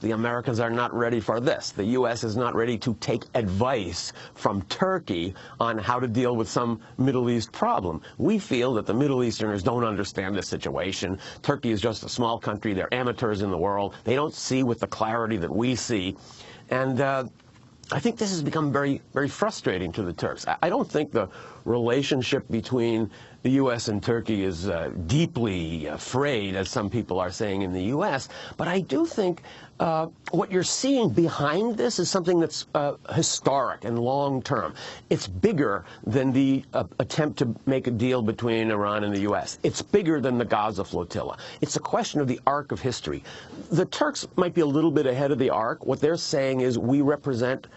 the Americans are not ready for this. The U.S. is not ready to take advice from Turkey on how to deal with some Middle East problem. We feel that the Middle Easterners don't understand the situation. Turkey is just a small country. They're amateurs in the world. They don't see with the clarity that we see. And I think this has become very, very frustrating to the Turks. I don't think the relationship between the U.S. and Turkey is deeply frayed, as some people are saying in the U.S., but I do think what you're seeing behind this is something that's historic and long-term. It's bigger than the attempt to make a deal between Iran and the U.S. It's bigger than the Gaza flotilla. It's a question of the arc of history. The Turks might be a little bit ahead of the arc. What they're saying is we represent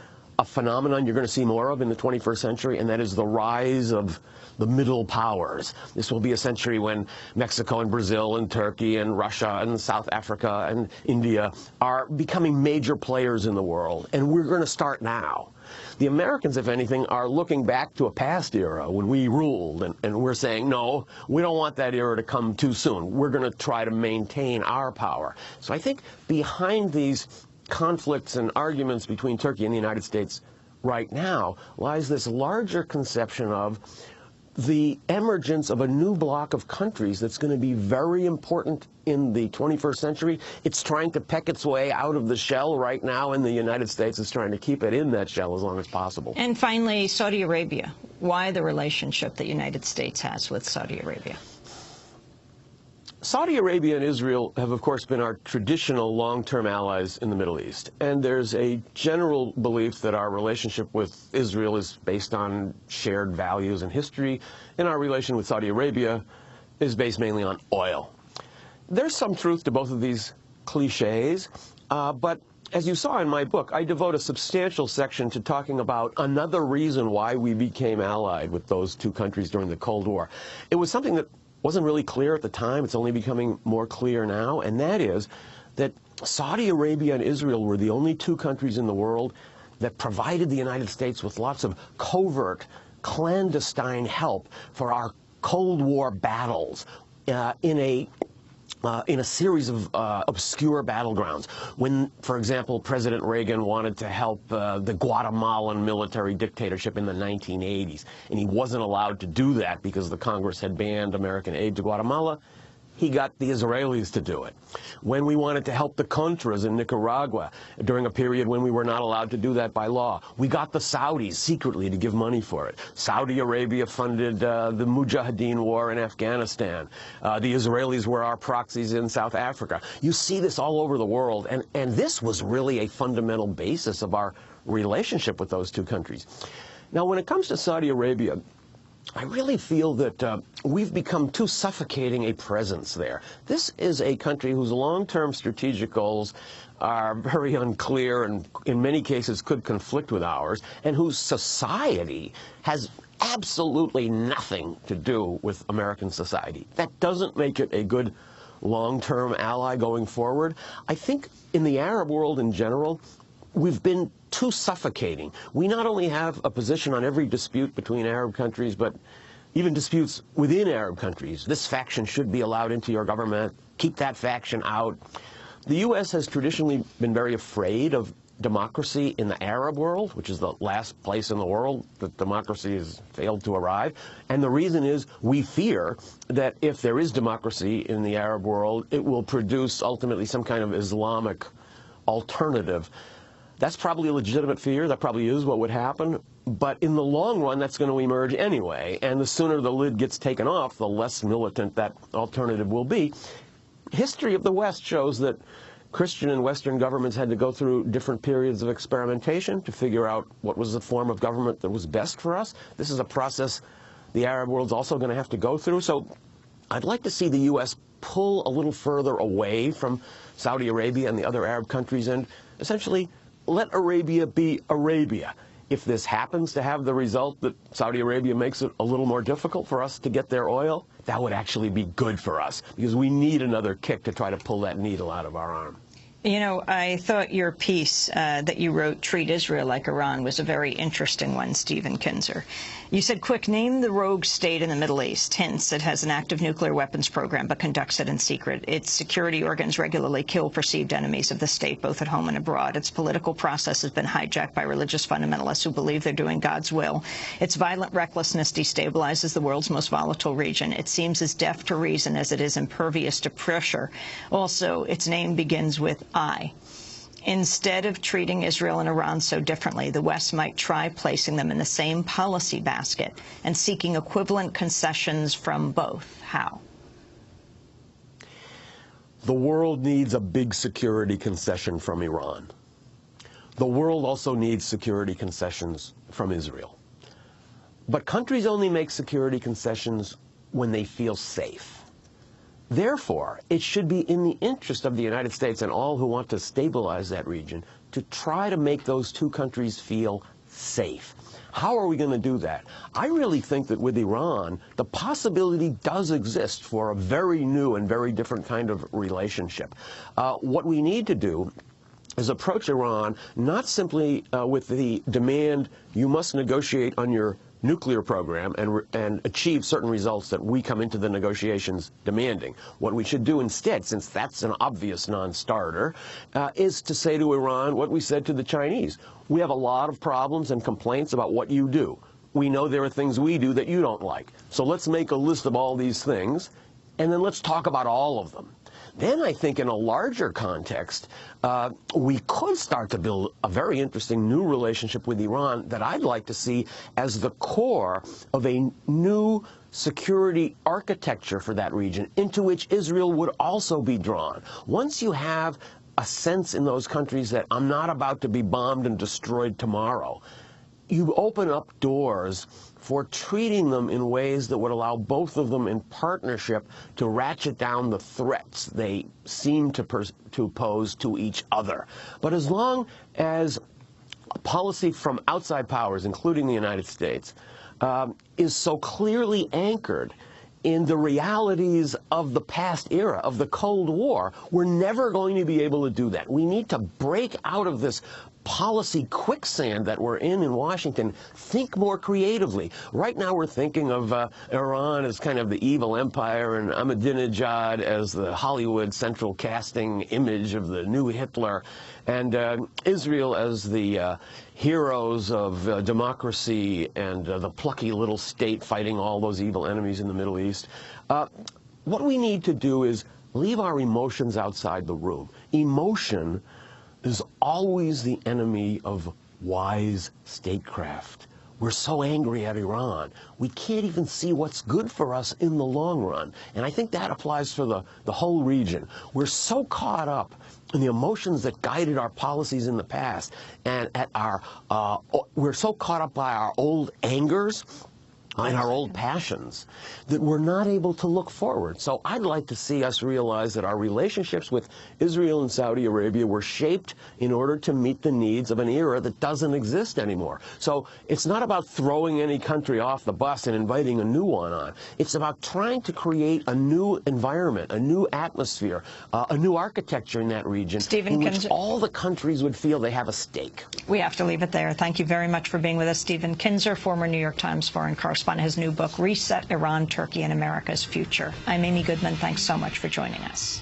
a phenomenon you're going to see more of in the 21st century, and that is the rise of the middle powers. This will be a century when Mexico and Brazil and Turkey and Russia and South Africa and India are becoming major players in the world, and we're going to start now. The Americans, if anything, are looking back to a past era when we ruled, and we're saying, no, we don't want that era to come too soon. We're going to try to maintain our power. So I think behind these conflicts and arguments between Turkey and the United States right now lies this larger conception of the emergence of a new block of countries that's going to be very important in the 21st century. It's trying to peck its way out of the shell right now, and the United States is trying to keep it in that shell as long as possible. And finally, Saudi Arabia. Why the relationship the United States has with Saudi Arabia? Saudi Arabia and Israel have, of course, been our traditional long-term allies in the Middle East. And there's a general belief that our relationship with Israel is based on shared values and history, and our relation with Saudi Arabia is based mainly on oil. There's some truth to both of these cliches, but as you saw in my book, I devote a substantial section to talking about another reason why we became allied with those two countries during the Cold War. It was something that wasn't really clear at the time. It's only becoming more clear now, and that is that Saudi Arabia and Israel were the only two countries in the world that provided the United States with lots of covert, clandestine help for our Cold War battles in a series of obscure battlegrounds. When, for example, President Reagan wanted to help the Guatemalan military dictatorship in the 1980s, and he wasn't allowed to do that because the Congress had banned American aid to Guatemala, he got the Israelis to do it. When we wanted to help the Contras in Nicaragua during a period when we were not allowed to do that by law, we got the Saudis secretly to give money for it. Saudi Arabia funded the Mujahideen war in Afghanistan. The Israelis were our proxies in South Africa. You see this all over the world, and this was really a fundamental basis of our relationship with those two countries. Now, when it comes to Saudi Arabia, I really feel that we've become too suffocating a presence there. This is a country whose long-term strategic goals are very unclear and in many cases could conflict with ours, and whose society has absolutely nothing to do with American society. That doesn't make it a good long-term ally going forward. I think in the Arab world in general, we've been too suffocating. We not only have a position on every dispute between Arab countries, but even disputes within Arab countries. This faction should be allowed into your government. Keep that faction out. The U.S. has traditionally been very afraid of democracy in the Arab world, which is the last place in the world that democracy has failed to arrive. And the reason is we fear that if there is democracy in the Arab world, it will produce ultimately some kind of Islamic alternative. That's probably a legitimate fear. That probably is what would happen. But in the long run, that's going to emerge anyway. And the sooner the lid gets taken off, the less militant that alternative will be. History of the West shows that Christian and Western governments had to go through different periods of experimentation to figure out what was the form of government that was best for us. This is a process the Arab world's also going to have to go through. So I'd like to see the U.S. pull a little further away from Saudi Arabia and the other Arab countries and essentially let Arabia be Arabia. If this happens to have the result that Saudi Arabia makes it a little more difficult for us to get their oil, that would actually be good for us, because we need another kick to try to pull that needle out of our arm. You know, I thought your piece that you wrote, Treat Israel Like Iran, was a very interesting one, Stephen Keinsor. You said, quick, name the rogue state in the Middle East. Hints, it has an active nuclear weapons program, but conducts it in secret. Its security organs regularly kill perceived enemies of the state, both at home and abroad. Its political process has been hijacked by religious fundamentalists who believe they're doing God's will. Its violent recklessness destabilizes the world's most volatile region. It seems as deaf to reason as it is impervious to pressure. Also, its name begins with I. Instead of treating Israel and Iran so differently, the West might try placing them in the same policy basket and seeking equivalent concessions from both. How? The world needs a big security concession from Iran. The world also needs security concessions from Israel. But countries only make security concessions when they feel safe. Therefore, it should be in the interest of the United States and all who want to stabilize that region to try to make those two countries feel safe. How are we going to do that? I really think that with Iran, the possibility does exist for a very new and very different kind of relationship. What we need to do is approach Iran not simply with the demand, you must negotiate on your nuclear program and achieve certain results that we come into the negotiations demanding. What we should do instead, since that's an obvious non-starter, is to say to Iran what we said to the Chinese. We have a lot of problems and complaints about what you do. We know there are things we do that you don't like. So let's make a list of all these things, and then let's talk about all of them. Then I think in a larger context, we could start to build a very interesting new relationship with Iran that I'd like to see as the core of a new security architecture for that region into which Israel would also be drawn. Once you have a sense in those countries that I'm not about to be bombed and destroyed tomorrow, you open up doors for treating them in ways that would allow both of them in partnership to ratchet down the threats they seem to pose to each other. But as long as a policy from outside powers, including the United States, is so clearly anchored in the realities of the past era, of the Cold War, we're never going to be able to do that. We need to break out of this policy quicksand that we're in Washington, think more creatively. Right now we're thinking of Iran as kind of the evil empire and Ahmadinejad as the Hollywood central casting image of the new Hitler, and Israel as the heroes of democracy and the plucky little state fighting all those evil enemies in the Middle East. What we need to do is leave our emotions outside the room. Emotion is always the enemy of wise statecraft. We're so angry at Iran, we can't even see what's good for us in the long run. And I think that applies for the whole region. We're so caught up in the emotions that guided our policies in the past, and we're so caught up by our old angers and our old passions that we're not able to look forward. So I'd like to see us realize that our relationships with Israel and Saudi Arabia were shaped in order to meet the needs of an era that doesn't exist anymore. So it's not about throwing any country off the bus and inviting a new one on. It's about trying to create a new environment, a new atmosphere, a new architecture in that region in which all the countries would feel they have a stake. We have to leave it there. Thank you very much for being with us, Stephen Keinsor, former New York Times foreign correspondent. His new book, Reset Iran, Turkey, and America's Future. I'm Amy Goodman. Thanks so much for joining us.